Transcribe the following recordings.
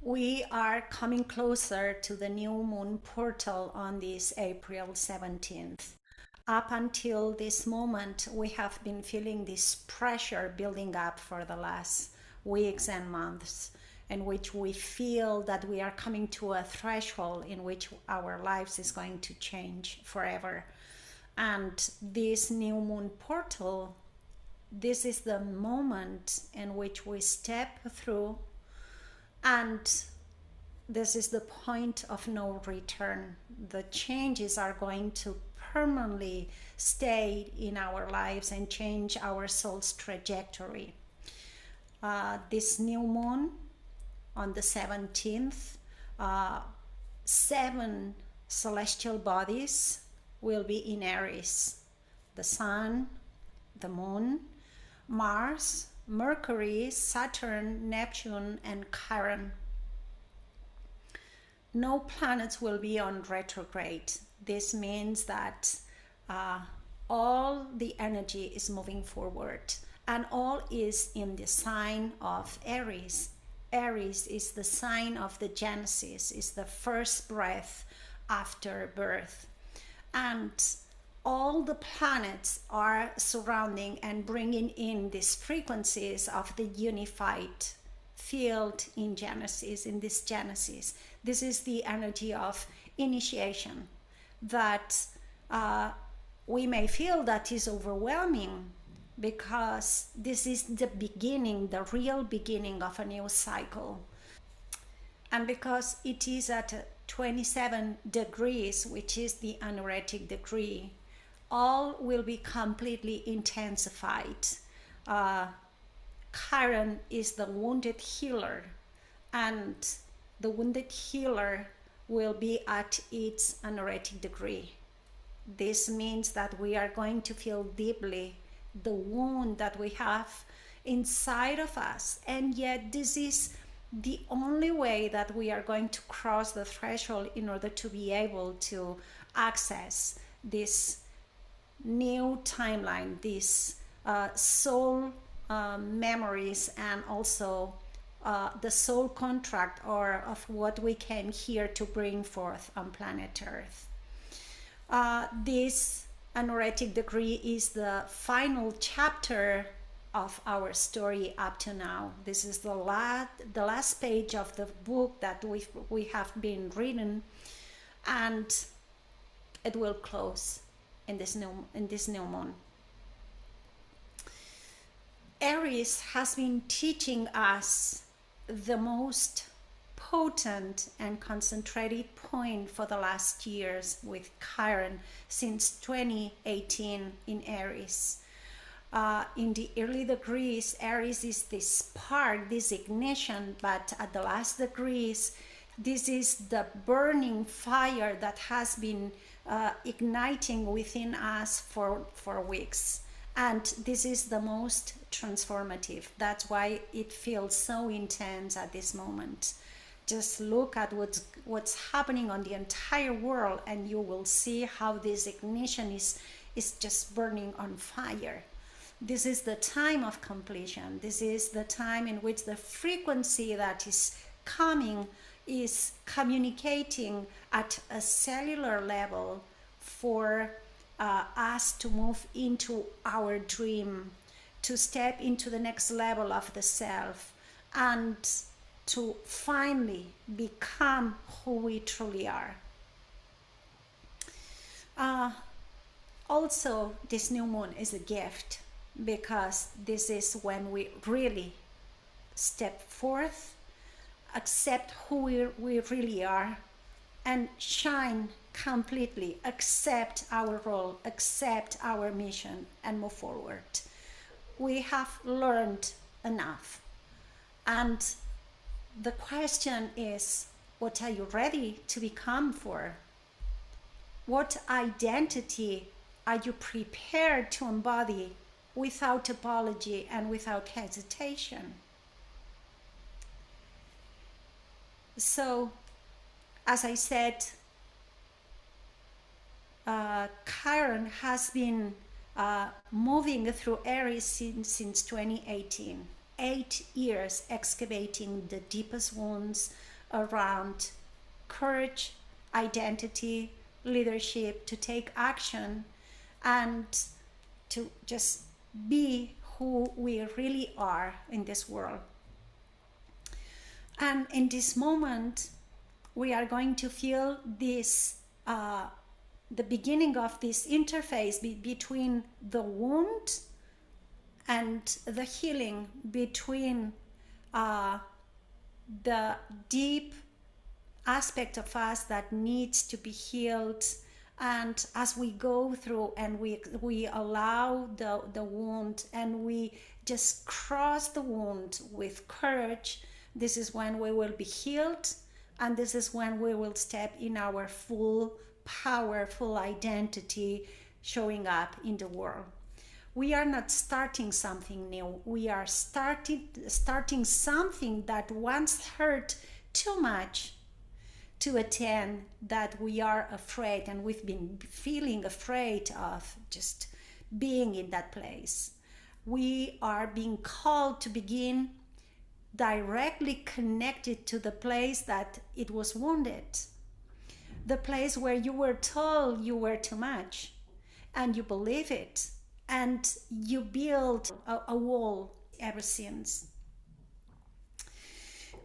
We are coming closer to the new moon portal on this April 17th. Up until this moment, we have been feeling this pressure building up for the last weeks and months, in which we feel that we are coming to a threshold in which our lives is going to change forever. And this new moon portal, this is the moment in which we step through, and this is the point of no return. The changes are going to permanently stay in our lives and change our soul's trajectory. This new moon on the 17th, seven celestial bodies will be in Aries: the sun, the moon, Mars, Mercury, Saturn, Neptune, and Chiron. No planets will be on retrograde. This means that all the energy is moving forward, and all is in the sign of Aries. Aries is the sign of the Genesis, is the first breath after birth. And all the planets are surrounding and bringing in these frequencies of the unified field in Genesis, in this Genesis. This is the energy of initiation that we may feel that is overwhelming, because this is the beginning, the real beginning of a new cycle. And because it is at 27 degrees, which is the anoretic degree, all will be completely intensified. Chiron is the wounded healer, and the wounded healer will be at its anoretic degree. This means that we are going to feel deeply the wound that we have inside of us, and yet this is the only way that we are going to cross the threshold in order to be able to access this new timeline, these soul memories, and also the soul contract, or of what we came here to bring forth on planet Earth. This anoretic degree is the final chapter of our story up to now. This is the last page of the book that we have been reading, and it will close in this new moon. Aries has been teaching us the most potent and concentrated point for the last years with Chiron since 2018 in Aries. In the early degrees, Aries is this spark, this ignition, but at the last degrees, this is the burning fire that has been igniting within us for weeks. And this is the most transformative. That's why it feels so intense at this moment. Just look at what's happening on the entire world, and you will see how this ignition is just burning on fire. This is the time of completion. This is the time in which the frequency that is coming is communicating at a cellular level for us to move into our dream, to step into the next level of the self, and to finally become who we truly are. Also, this new moon is a gift, because this is when we really step forth, accept who we really are, and shine completely, accept our role, accept our mission, and move forward. We have learned enough, and the question is, what are you ready to become for? What identity are you prepared to embody without apology and without hesitation? So, as I said, Chiron has been moving through Aries since 2018. 8 years excavating the deepest wounds around courage, identity, leadership, to take action, and to just be who we really are in this world. And in this moment, we are going to feel this, the beginning of this interface between the wound and the healing, between the deep aspect of us that needs to be healed. And as we go through and we allow the wound and we just cross the wound with courage, this is when we will be healed, and this is when we will step in our full power, full identity, showing up in the world. We are not starting something new. We are starting something that once hurt too much to attend, that we are afraid, and we've been feeling afraid of just being in that place. We are being called to begin directly connected to the place that it was wounded, the place where you were told you were too much, and you believe it, and you build a wall ever since.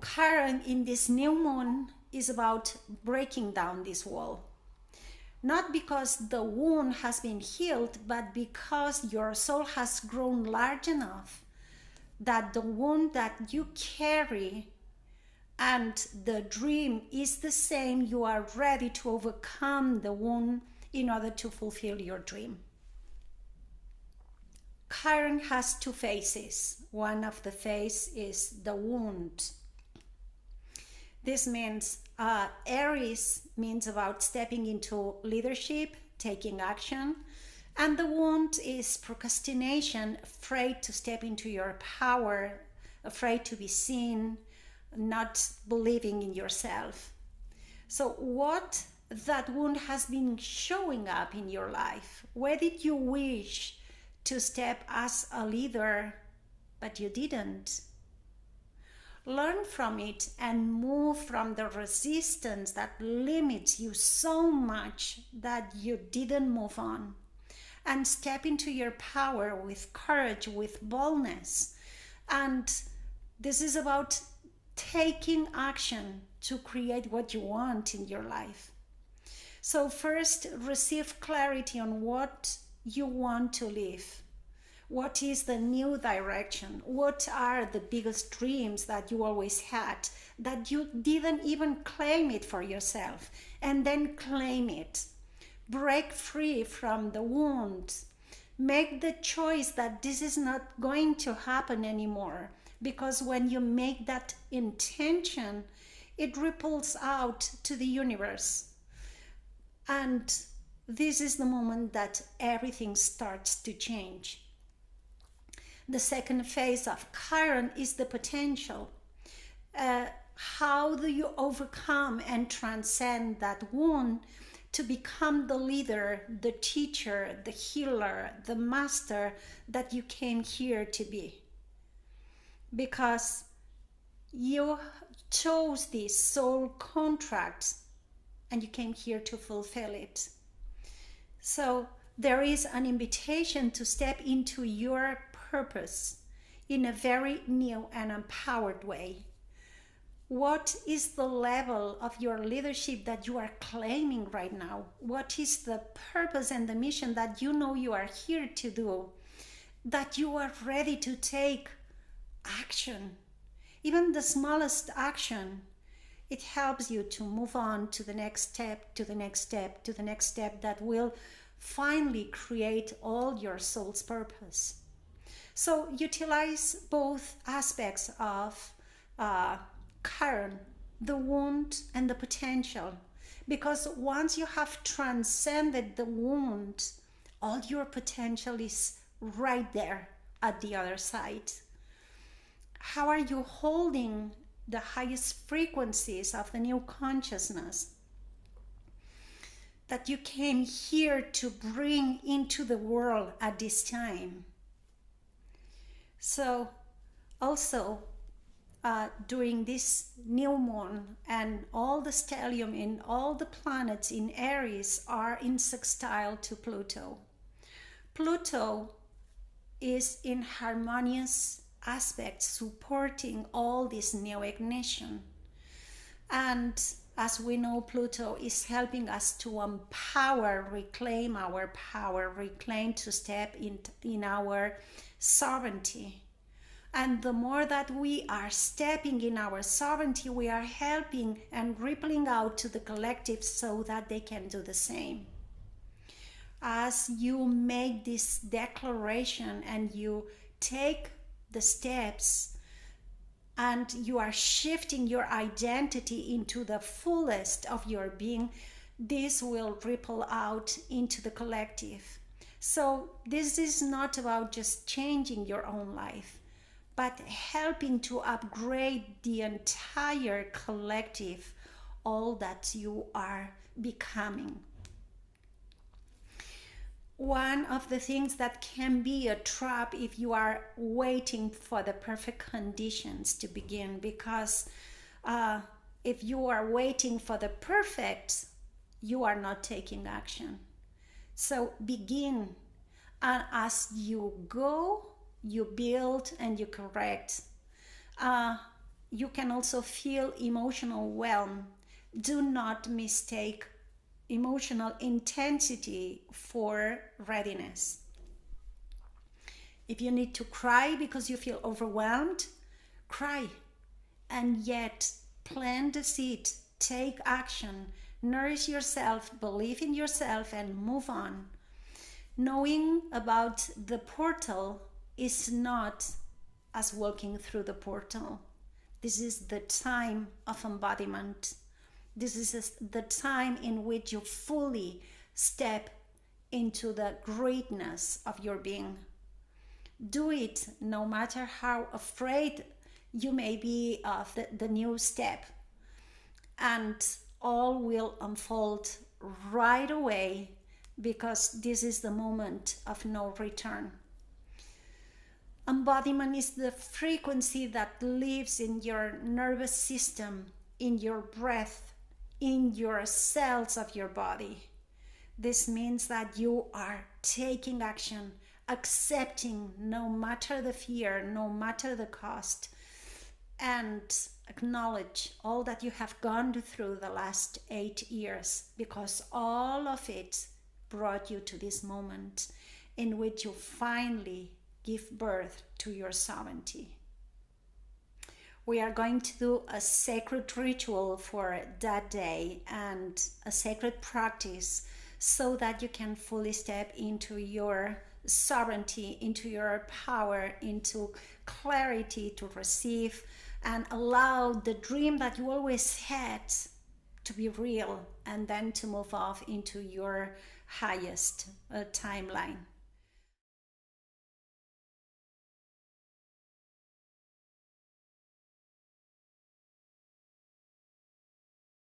Chiron in this new moon is about breaking down this wall. Not because the wound has been healed, but because your soul has grown large enough that the wound that you carry and the dream is the same. You are ready to overcome the wound in order to fulfill your dream. Chiron has two faces. One of the face is the wound. This means Aries means about stepping into leadership, taking action. And the wound is procrastination, afraid to step into your power, afraid to be seen, not believing in yourself. So what that wound has been showing up in your life? Where did you wish to step as a leader, but you didn't? Learn from it and move from the resistance that limits you so much that you didn't move on. And step into your power with courage, with boldness. And this is about taking action to create what you want in your life. So first, receive clarity on what you want to live. What is the new direction? What are the biggest dreams that you always had, that you didn't even claim it for yourself? And then claim it. Break free from the wound. Make the choice that this is not going to happen anymore, because when you make that intention, it ripples out to the universe. And this is the moment that everything starts to change. The second phase of Chiron is the potential. How do you overcome and transcend that wound to become the leader, the teacher, the healer, the master that you came here to be? Because you chose this soul contract and you came here to fulfill it. So there is an invitation to step into your purpose in a very new and empowered way. What is the level of your leadership that you are claiming right now? What is the purpose and the mission that you know you are here to do? That you are ready to take action. Even the smallest action, it helps you to move on to the next step, to the next step, to the next step that will finally create all your soul's purpose. So utilize both aspects of Chiron, the wound and the potential, because once you have transcended the wound, all your potential is right there at the other side. How are you holding the highest frequencies of the new consciousness that you came here to bring into the world at this time? So also during this new moon, and all the stellium in all the planets in Aries are in sextile to Pluto. Pluto is in harmonious aspect supporting all this new ignition. And as we know, Pluto is helping us to empower, reclaim our power, reclaim to step in our sovereignty. And the more that we are stepping in our sovereignty, we are helping and rippling out to the collective so that they can do the same. As you make this declaration and you take the steps and you are shifting your identity into the fullest of your being, this will ripple out into the collective. So this is not about just changing your own life, but helping to upgrade the entire collective, all that you are becoming. One of the things that can be a trap if you are waiting for the perfect conditions to begin, because if you are waiting for the perfect, you are not taking action. So begin, and as you go, you build and you correct. You can also feel emotional whelm. Do not mistake emotional intensity for readiness. If you need to cry because you feel overwhelmed, cry. And yet plant the seed, take action, nourish yourself, believe in yourself, and move on. Knowing about the portal is not as walking through the portal. This is the time of embodiment. This is the time in which you fully step into the greatness of your being. Do it no matter how afraid you may be of the new step. And all will unfold right away, because this is the moment of no return. Embodiment is the frequency that lives in your nervous system, in your breath, in your cells of your body. This means that you are taking action, accepting no matter the fear, no matter the cost, and acknowledge all that you have gone through the last 8 years, because all of it brought you to this moment in which you finally give birth to your sovereignty. We are going to do a sacred ritual for that day and a sacred practice so that you can fully step into your sovereignty, into your power, into clarity to receive and allow the dream that you always had to be real, and then to move off into your highest timeline.